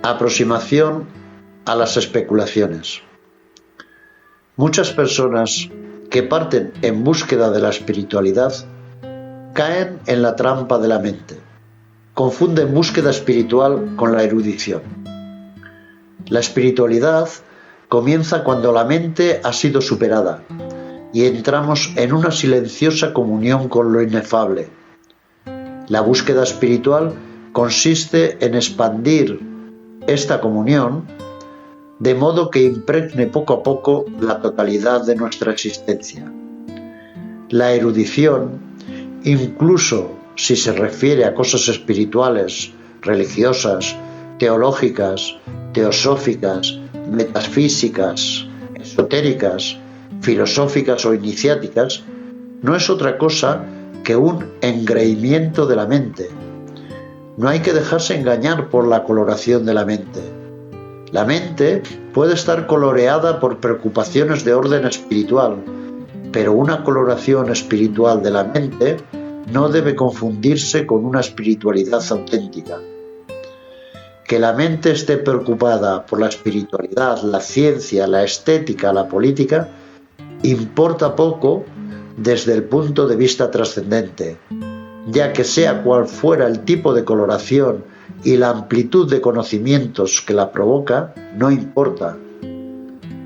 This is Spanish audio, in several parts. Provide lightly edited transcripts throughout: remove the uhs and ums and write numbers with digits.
Aproximación a las especulaciones. Muchas personas que parten en búsqueda de la espiritualidad caen en la trampa de la mente. Confunden búsqueda espiritual con la erudición. La espiritualidad comienza cuando la mente ha sido superada y entramos en una silenciosa comunión con lo inefable. La búsqueda espiritual consiste en expandir esta comunión de modo que impregne poco a poco la totalidad de nuestra existencia. La erudición, incluso si se refiere a cosas espirituales, religiosas, teológicas, teosóficas, metafísicas, esotéricas, filosóficas o iniciáticas, no es otra cosa que un engreimiento de la mente. No hay que dejarse engañar por la coloración de la mente. La mente puede estar coloreada por preocupaciones de orden espiritual, pero una coloración espiritual de la mente no debe confundirse con una espiritualidad auténtica. Que la mente esté preocupada por la espiritualidad, la ciencia, la estética, la política, importa poco desde el punto de vista trascendente, ya que sea cual fuera el tipo de coloración y la amplitud de conocimientos que la provoca, no importa.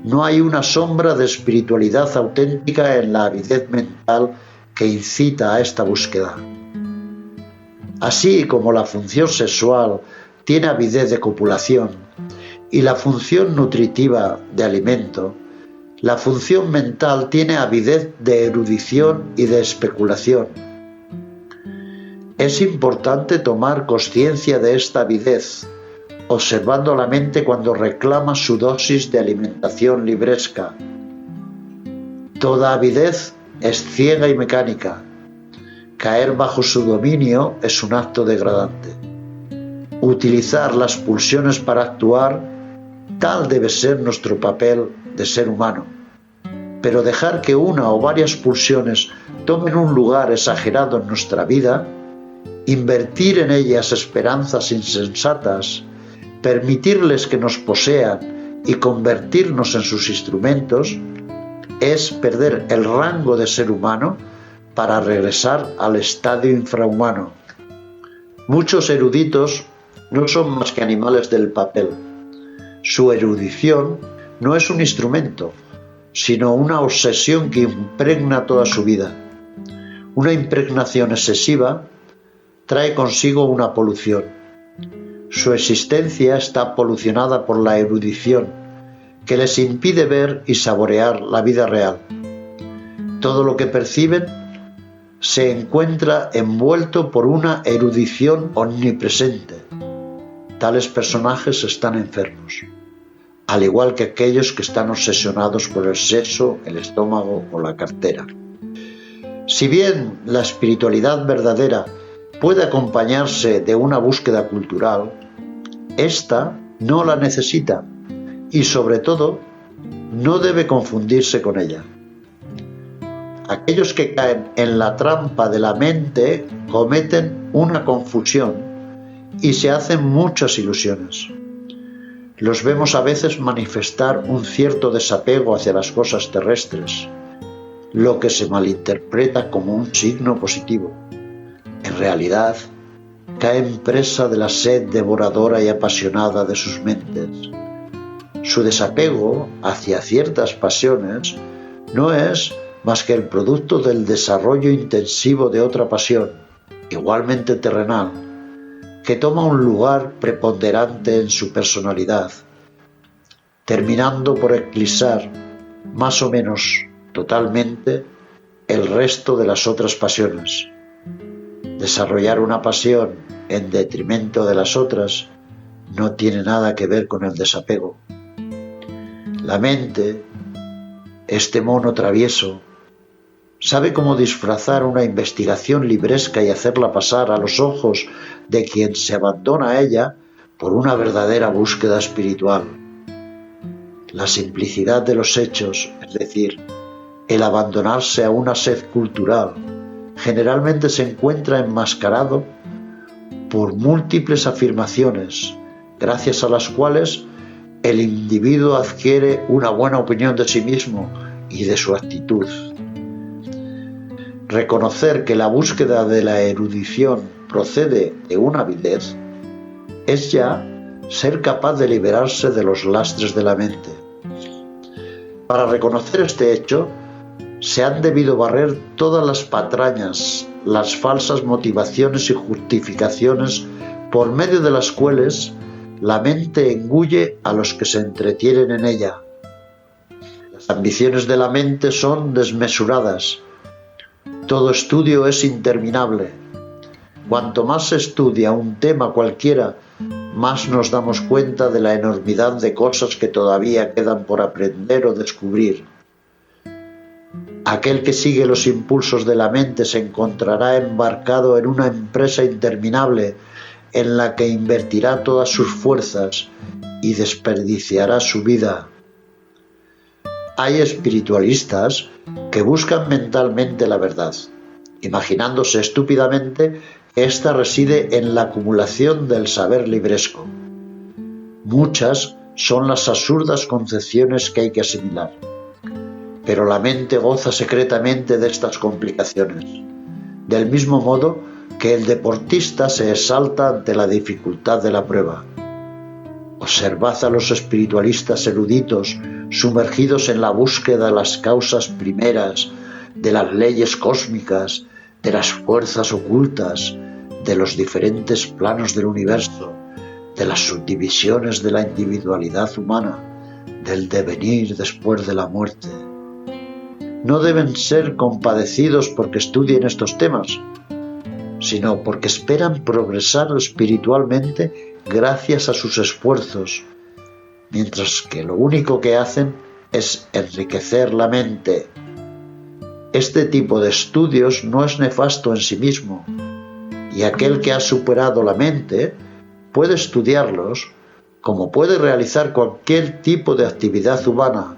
No hay una sombra de espiritualidad auténtica en la avidez mental que incita a esta búsqueda. Así como la función sexual tiene avidez de copulación y la función nutritiva de alimento, la función mental tiene avidez de erudición y de especulación. Es importante tomar conciencia de esta avidez, observando la mente cuando reclama su dosis de alimentación libresca. Toda avidez es ciega y mecánica. Caer bajo su dominio es un acto degradante. Utilizar las pulsiones para actuar, tal debe ser nuestro papel de ser humano. Pero dejar que una o varias pulsiones tomen un lugar exagerado en nuestra vida, invertir en ellas esperanzas insensatas, permitirles que nos posean y convertirnos en sus instrumentos, es perder el rango de ser humano para regresar al estadio infrahumano. Muchos eruditos no son más que animales del papel. Su erudición no es un instrumento, sino una obsesión que impregna toda su vida. Una impregnación excesiva trae consigo una polución. Su existencia está polucionada por la erudición, que les impide ver y saborear la vida real. Todo lo que perciben se encuentra envuelto por una erudición omnipresente. Tales personajes están enfermos, al igual que aquellos que están obsesionados por el sexo, el estómago o la cartera. Si bien la espiritualidad verdadera puede acompañarse de una búsqueda cultural, esta no la necesita y, sobre todo, no debe confundirse con ella. Aquellos que caen en la trampa de la mente cometen una confusión y se hacen muchas ilusiones. Los vemos a veces manifestar un cierto desapego hacia las cosas terrestres, lo que se malinterpreta como un signo positivo. En realidad, caen presa de la sed devoradora y apasionada de sus mentes. Su desapego hacia ciertas pasiones no es más que el producto del desarrollo intensivo de otra pasión, igualmente terrenal, que toma un lugar preponderante en su personalidad, terminando por eclipsar, más o menos totalmente, el resto de las otras pasiones. Desarrollar una pasión en detrimento de las otras no tiene nada que ver con el desapego. La mente, este mono travieso, sabe cómo disfrazar una investigación libresca y hacerla pasar a los ojos de quien se abandona a ella por una verdadera búsqueda espiritual. La simplicidad de los hechos, es decir, el abandonarse a una sed cultural, generalmente se encuentra enmascarado por múltiples afirmaciones gracias a las cuales el individuo adquiere una buena opinión de sí mismo y de su actitud. Reconocer que la búsqueda de la erudición procede de una avidez es ya ser capaz de liberarse de los lastres de la mente. Para reconocer este hecho, se han debido barrer todas las patrañas, las falsas motivaciones y justificaciones por medio de las cuales la mente engulle a los que se entretienen en ella. Las ambiciones de la mente son desmesuradas. Todo estudio es interminable. Cuanto más se estudia un tema cualquiera, más nos damos cuenta de la enormidad de cosas que todavía quedan por aprender o descubrir. Aquel que sigue los impulsos de la mente se encontrará embarcado en una empresa interminable en la que invertirá todas sus fuerzas y desperdiciará su vida. Hay espiritualistas que buscan mentalmente la verdad, imaginándose estúpidamente que ésta reside en la acumulación del saber libresco. Muchas son las absurdas concepciones que hay que asimilar, pero la mente goza secretamente de estas complicaciones, del mismo modo que el deportista se exalta ante la dificultad de la prueba. Observad a los espiritualistas eruditos sumergidos en la búsqueda de las causas primeras, de las leyes cósmicas, de las fuerzas ocultas, de los diferentes planos del universo, de las subdivisiones de la individualidad humana, del devenir después de la muerte. No deben ser compadecidos porque estudien estos temas, sino porque esperan progresar espiritualmente gracias a sus esfuerzos, mientras que lo único que hacen es enriquecer la mente. Este tipo de estudios no es nefasto en sí mismo, y aquel que ha superado la mente puede estudiarlos como puede realizar cualquier tipo de actividad humana,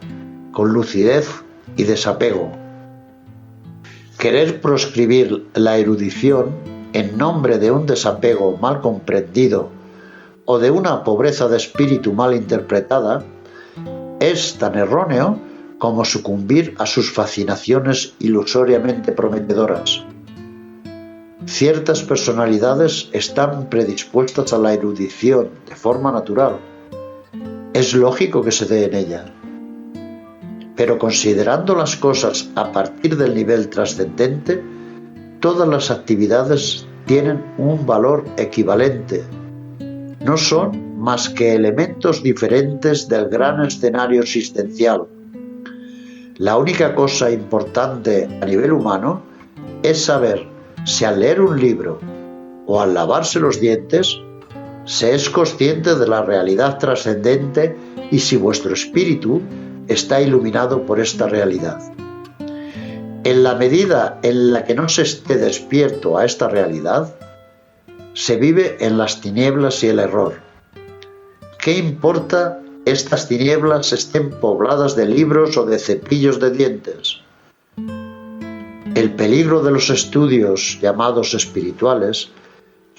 con lucidez y desapego. Querer proscribir la erudición en nombre de un desapego mal comprendido o de una pobreza de espíritu mal interpretada es tan erróneo como sucumbir a sus fascinaciones ilusoriamente prometedoras. Ciertas personalidades están predispuestas a la erudición de forma natural. Es lógico que se dé en ella. Pero considerando las cosas a partir del nivel trascendente, todas las actividades tienen un valor equivalente. No son más que elementos diferentes del gran escenario existencial. La única cosa importante a nivel humano es saber si al leer un libro o al lavarse los dientes se es consciente de la realidad trascendente y si vuestro espíritu está iluminado por esta realidad. En la medida en la que no se esté despierto a esta realidad, se vive en las tinieblas y el error. ¿Qué importa estas tinieblas estén pobladas de libros o de cepillos de dientes? El peligro de los estudios llamados espirituales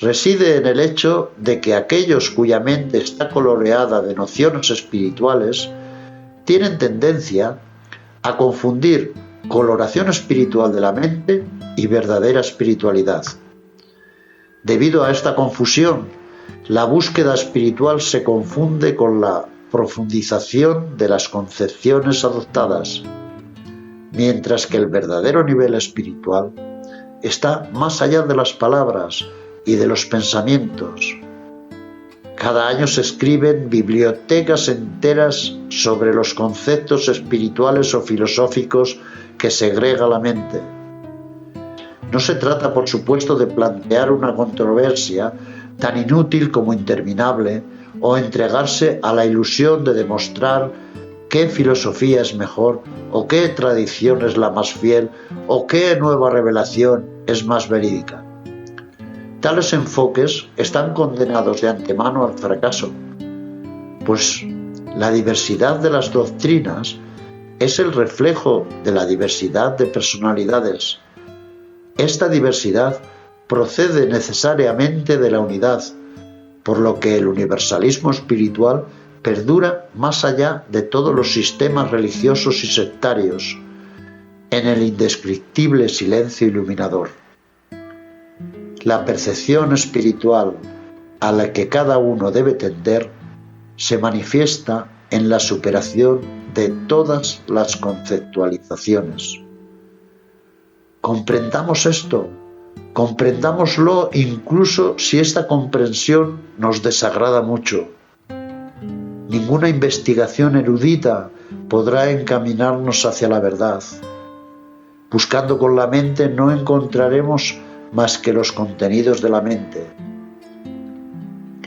reside en el hecho de que aquellos cuya mente está coloreada de nociones espirituales tienen tendencia a confundir coloración espiritual de la mente y verdadera espiritualidad. Debido a esta confusión, la búsqueda espiritual se confunde con la profundización de las concepciones adoptadas, mientras que el verdadero nivel espiritual está más allá de las palabras y de los pensamientos. Cada año se escriben bibliotecas enteras sobre los conceptos espirituales o filosóficos que segrega la mente. No se trata, por supuesto, de plantear una controversia tan inútil como interminable o entregarse a la ilusión de demostrar qué filosofía es mejor o qué tradición es la más fiel o qué nueva revelación es más verídica. Tales enfoques están condenados de antemano al fracaso, pues la diversidad de las doctrinas es el reflejo de la diversidad de personalidades. Esta diversidad procede necesariamente de la unidad, por lo que el universalismo espiritual perdura más allá de todos los sistemas religiosos y sectarios, en el indescriptible silencio iluminador. La percepción espiritual a la que cada uno debe tender se manifiesta en la superación de todas las conceptualizaciones. Comprendamos esto, comprendámoslo incluso si esta comprensión nos desagrada mucho. Ninguna investigación erudita podrá encaminarnos hacia la verdad. Buscando con la mente no encontraremos más que los contenidos de la mente.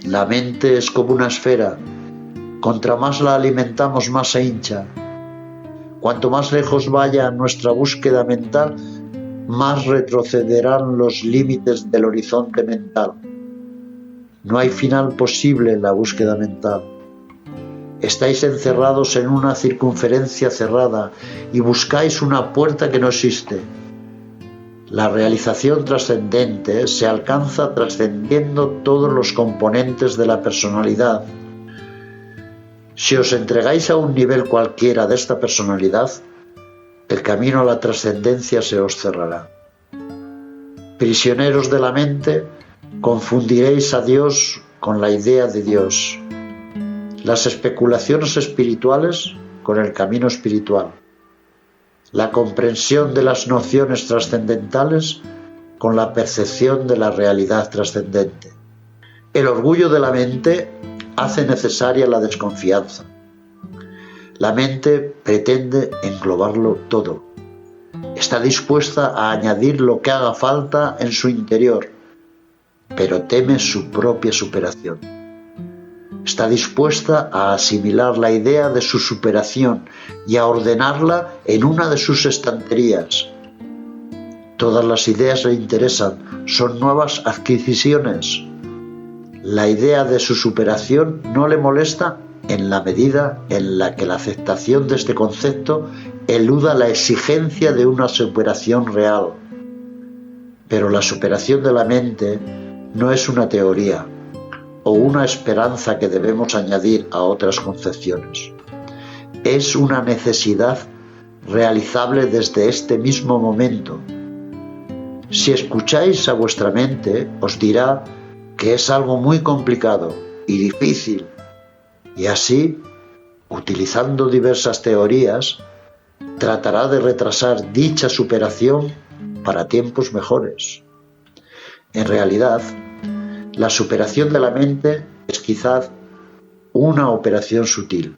La mente es como una esfera. Contra más la alimentamos, más se hincha. Cuanto más lejos vaya nuestra búsqueda mental, más retrocederán los límites del horizonte mental. No hay final posible en la búsqueda mental. Estáis encerrados en una circunferencia cerrada y buscáis una puerta que no existe. La realización trascendente se alcanza trascendiendo todos los componentes de la personalidad. Si os entregáis a un nivel cualquiera de esta personalidad, el camino a la trascendencia se os cerrará. Prisioneros de la mente, confundiréis a Dios con la idea de Dios, las especulaciones espirituales con el camino espiritual, la comprensión de las nociones trascendentales con la percepción de la realidad trascendente. El orgullo de la mente hace necesaria la desconfianza. La mente pretende englobarlo todo. Está dispuesta a añadir lo que haga falta en su interior, pero teme su propia superación. Está dispuesta a asimilar la idea de su superación y a ordenarla en una de sus estanterías. Todas las ideas le interesan, son nuevas adquisiciones. La idea de su superación no le molesta en la medida en la que la aceptación de este concepto eluda la exigencia de una superación real. Pero la superación de la mente no es una teoría o una esperanza que debemos añadir a otras concepciones. Es una necesidad realizable desde este mismo momento. Si escucháis a vuestra mente, os dirá que es algo muy complicado y difícil, y así, utilizando diversas teorías, tratará de retrasar dicha superación para tiempos mejores. En realidad, la superación de la mente es quizás una operación sutil,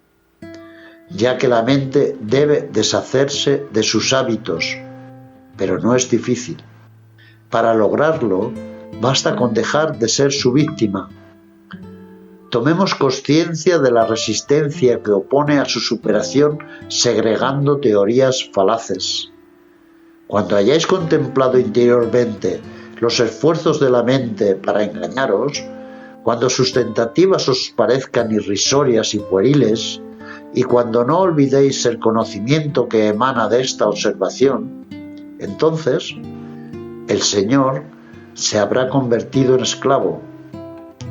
ya que la mente debe deshacerse de sus hábitos, pero no es difícil. Para lograrlo, basta con dejar de ser su víctima. Tomemos conciencia de la resistencia que opone a su superación segregando teorías falaces. Cuando hayáis contemplado interiormente los esfuerzos de la mente para engañaros, cuando sus tentativas os parezcan irrisorias y pueriles, y cuando no olvidéis el conocimiento que emana de esta observación, entonces el Señor se habrá convertido en esclavo,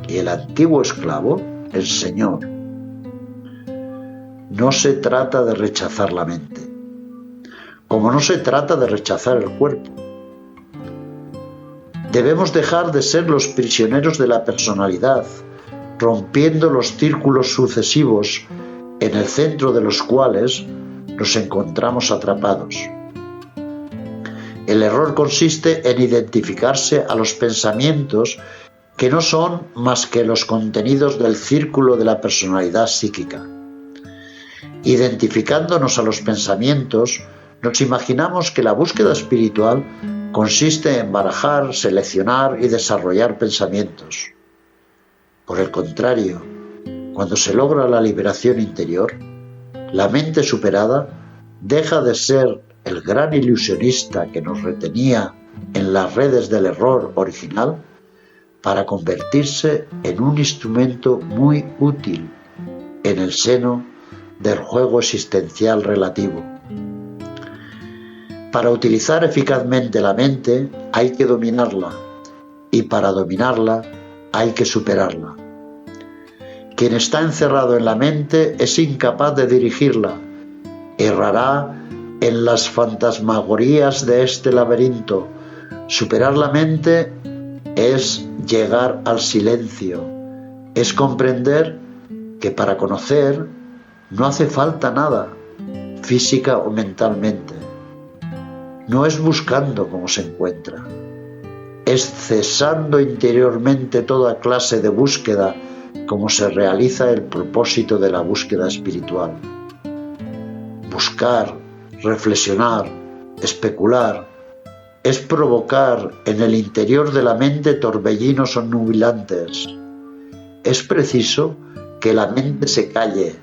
y el antiguo esclavo, el Señor. No se trata de rechazar la mente, como no se trata de rechazar el cuerpo. Debemos dejar de ser los prisioneros de la personalidad, rompiendo los círculos sucesivos en el centro de los cuales nos encontramos atrapados. El error consiste en identificarse a los pensamientos que no son más que los contenidos del círculo de la personalidad psíquica. Identificándonos a los pensamientos, nos imaginamos que la búsqueda espiritual consiste en barajar, seleccionar y desarrollar pensamientos. Por el contrario, cuando se logra la liberación interior, la mente superada deja de ser el gran ilusionista que nos retenía en las redes del error original para convertirse en un instrumento muy útil en el seno del juego existencial relativo. Para utilizar eficazmente la mente hay que dominarla, y para dominarla hay que superarla. Quien está encerrado en la mente es incapaz de dirigirla. Errará en las fantasmagorías de este laberinto. Superar la mente es llegar al silencio. Es comprender que para conocer no hace falta nada, física o mentalmente. No es buscando cómo se encuentra. Es cesando interiormente toda clase de búsqueda, como se realiza el propósito de la búsqueda espiritual. Buscar, reflexionar, especular, es provocar en el interior de la mente torbellinos onnubilantes. Es preciso que la mente se calle,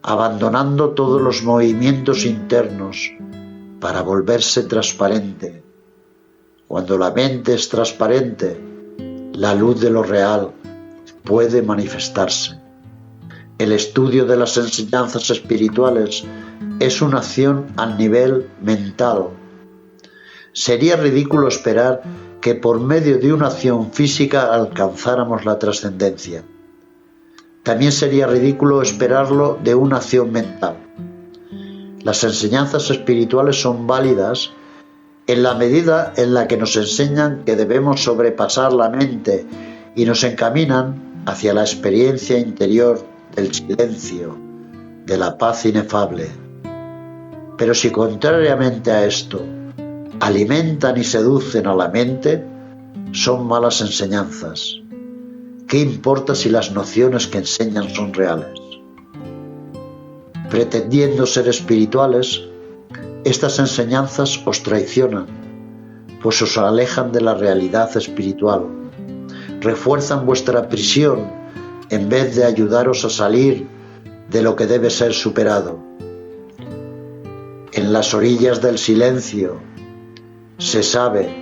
abandonando todos los movimientos internos para volverse transparente. Cuando la mente es transparente, la luz de lo real puede manifestarse. El estudio de las enseñanzas espirituales es una acción al nivel mental. Sería ridículo esperar que por medio de una acción física alcanzáramos la trascendencia. También sería ridículo esperarlo de una acción mental. Las enseñanzas espirituales son válidas en la medida en la que nos enseñan que debemos sobrepasar la mente y nos encaminan hacia la experiencia interior del silencio, de la paz inefable. Pero si contrariamente a esto alimentan y seducen a la mente, son malas enseñanzas. ¿Qué importa si las nociones que enseñan son reales? Pretendiendo ser espirituales, estas enseñanzas os traicionan, pues os alejan de la realidad espiritual, refuerzan vuestra prisión en vez de ayudaros a salir de lo que debe ser superado. En las orillas del silencio se sabe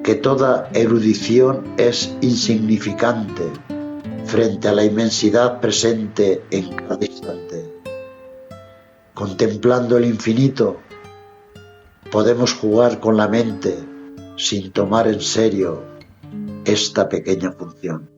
que toda erudición es insignificante frente a la inmensidad presente en cada instante. Contemplando el infinito, podemos jugar con la mente sin tomar en serio esta pequeña función.